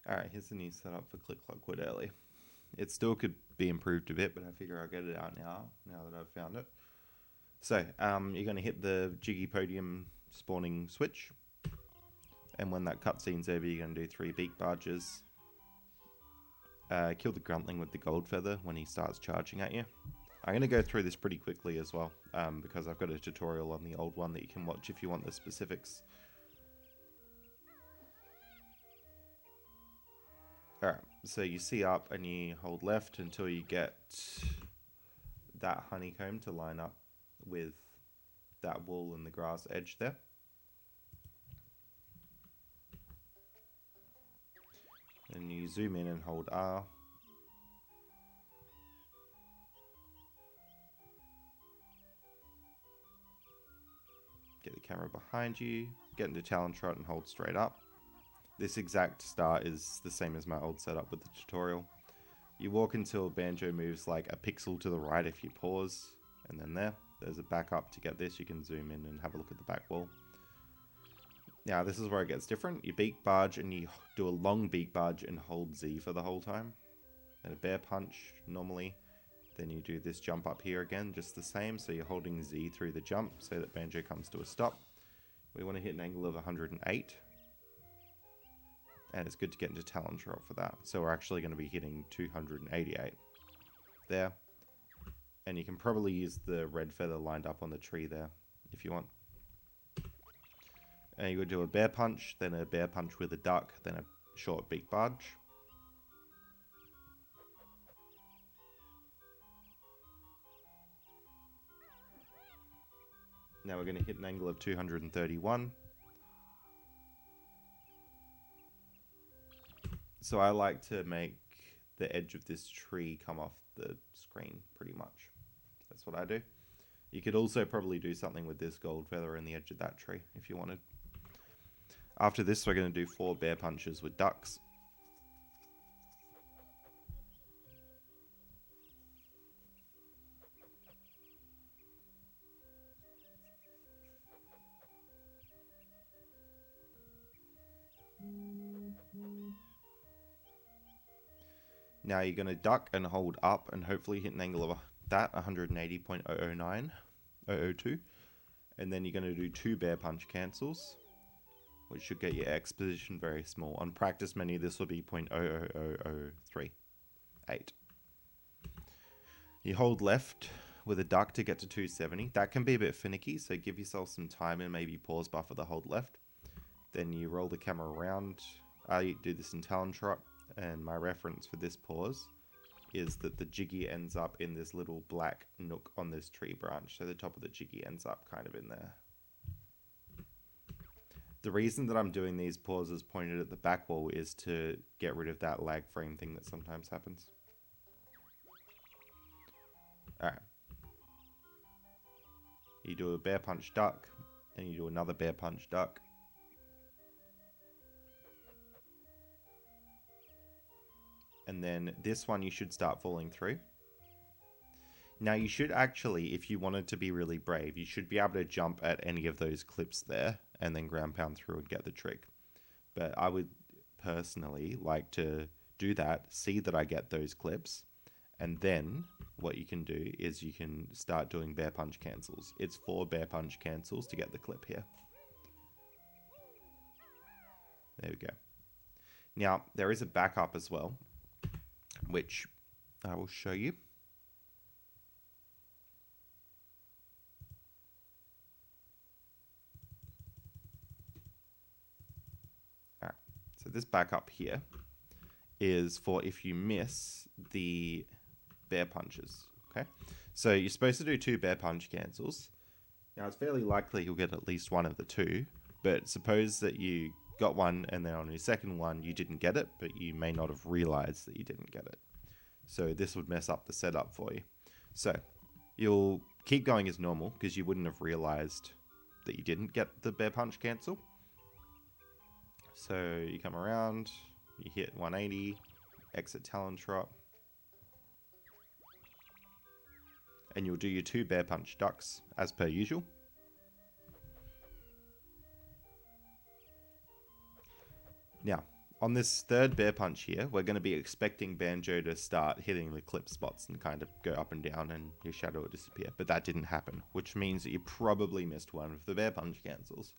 Alright, here's the new setup for Click Clock Wood Early. It still could be improved a bit, but I figure I'll get it out now that I've found it. So, you're going to hit the Jiggy Podium spawning switch. And when that cutscene's over, you're going to do 3 beak barges. Kill the gruntling with the gold feather when he starts charging at you. I'm going to go through this pretty quickly as well, because I've got a tutorial on the old one that you can watch if you want the specifics. Alright, so you see up and you hold left until you get that honeycomb to line up with that wall and the grass edge there. And you zoom in and hold R. Get the camera behind you, get into Talon Trot and hold straight up. This exact start is the same as my old setup with the tutorial. You walk until Banjo moves like a pixel to the right if you pause, and then there's a backup to get this. You can zoom in and have a look at the back wall. Now this is where it gets different. You beak barge and you do a long beak barge and hold Z for the whole time. And a bear punch normally. Then you do this jump up here again, just the same. So you're holding Z through the jump so that Banjo comes to a stop. We want to hit an angle of 108. And it's good to get into Talon Trot for that. So we're actually going to be hitting 288 there. And you can probably use the red feather lined up on the tree there if you want. And you would do a bear punch, then a bear punch with a duck, then a short beak barge. Now we're going to hit an angle of 231. So I like to make the edge of this tree come off the screen pretty much. That's what I do. You could also probably do something with this gold feather in the edge of that tree if you wanted. After this, we're going to do 4 bear punches with ducks. Now you're going to duck and hold up and hopefully hit an angle of that 180.009, 002. And then you're going to do 2 bear punch cancels, which should get your X position very small. On practice menu, this will be 0.000038. You hold left with a duck to get to 270. That can be a bit finicky, so give yourself some time and maybe pause buffer the hold left. Then you roll the camera around. I do this in Talon Trot, and my reference for this pause is that the jiggy ends up in this little black nook on this tree branch. So the top of the jiggy ends up kind of in there. The reason that I'm doing these pauses pointed at the back wall is to get rid of that lag frame thing that sometimes happens. Alright. You do a bear punch duck, and you do another bear punch duck. And then this one you should start falling through. Now you should actually, if you wanted to be really brave, you should be able to jump at any of those clips there and then ground pound through and get the trick. But I would personally like to do that, see that I get those clips, and then what you can do is you can start doing bear punch cancels. It's 4 bear punch cancels to get the clip here. There we go. Now there is a backup as well, which I will show you. Alright, so this backup here is for if you miss the bear punches. Okay, so you're supposed to do 2 bear punch cancels. Now it's fairly likely you'll get at least one of the 2, but suppose that you got one and then on your second one you didn't get it, but you may not have realized that you didn't get it. So this would mess up the setup for you. So you'll keep going as normal because you wouldn't have realized that you didn't get the bear punch cancel. So you come around, you hit 180, exit Talon Trot, and you'll do your 2 bear punch ducks as per usual. Now, On this third bear punch here, we're going to be expecting Banjo to start hitting the clip spots and kind of go up and down and your shadow will disappear. But that didn't happen, which means that you probably missed one of the bear punch cancels.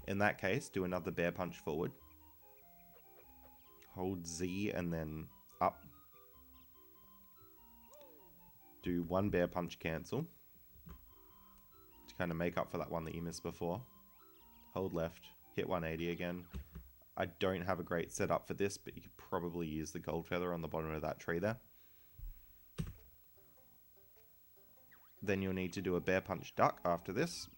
In that case, do another bear punch forward. Hold Z and then up. Do one bear punch cancel to kind of make up for that one that you missed before. Hold left, hit 180 again. I don't have a great setup for this, but you could probably use the gold feather on the bottom of that tree there. Then you'll need to do a bear punch duck after this.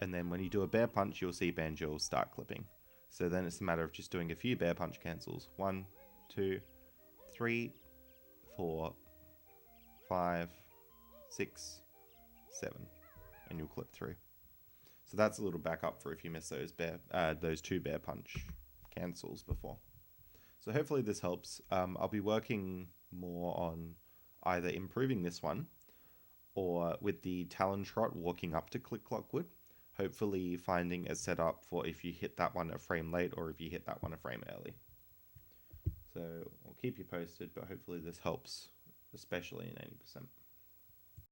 And then when you do a bear punch, you'll see Banjo will start clipping. So then it's a matter of just doing a few bear punch cancels. 1, 2, 3, 4, 5, 6, 7. And you'll clip through. So that's a little backup for if you miss those two bear punch cancels before. So hopefully this helps. I'll be working more on either improving this one or with the Talon Trot walking up to Click Clockwood. Hopefully finding a setup for if you hit that one a frame late or if you hit that one a frame early. So I'll keep you posted, but hopefully this helps, especially in 80%.